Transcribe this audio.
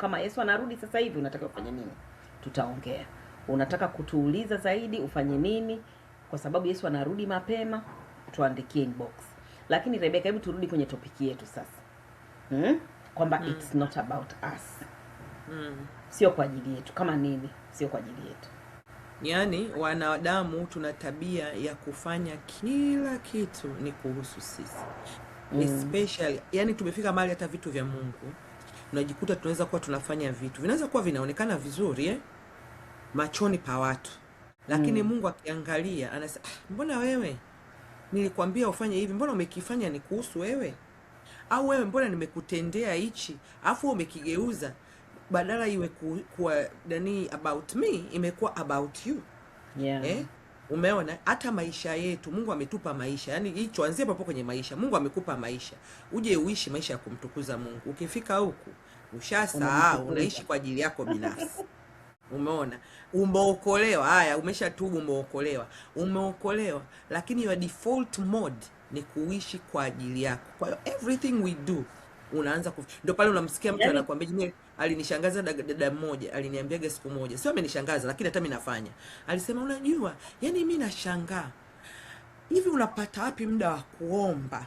kama Yesu anarudi sasa hivi unataka ufanye nini? Tutaongea. Unataka kutuuliza zaidi ufanye nini? Kwa sababu Yesu anarudi mapema, tuandikie inbox. Lakini Rebecca, hebu turudi kwenye topiki yetu sasa. Kwamba it's not about us. Sio kwa ajili yetu. Kama nini? Sio kwa ajili yetu. Yaani wanadamu tuna tabia ya kufanya kila kitu ni kuhusu sisi. Especially, yani tumefika mahali hata vitu vya Mungu unajikuta tunaweza kuwa tunafanya vitu vinaweza kuwa vinaonekana vizuri machoni pa watu, lakini Mungu akiangalia anasema mbona wewe nilikwambia ufanye hivi, mbona umekifanya ni kuhusu wewe? Au wewe mbona nimekutendea hichi afu umekigeuza, badala iwe kuwa nani about me, imekuwa about you. Umeona hata maisha yetu Mungu ametupa maisha. Yaani hicho anzie hapo kwenye maisha. Mungu amekupa maisha. Uje uishi maisha ya kumtukuza Mungu. Ukifika huku ushasahau unaishi kwa ajili yako binafsi. Umeona? Umeokolewa. Haya, umeshatubu, umeokolewa. Lakini your default mode ni kuishi kwa ajili yako. Kwa hiyo everything we do unaanza ndio pale unamsikia mtu anakuambia jini alinishangaza dada mmoja, aliniambiaga siku moja. Sio amenishangaza lakini hata mimi nafanya. Alisema unajua, yani mimi nashangaa. Hivi unapata wapi muda wa kuomba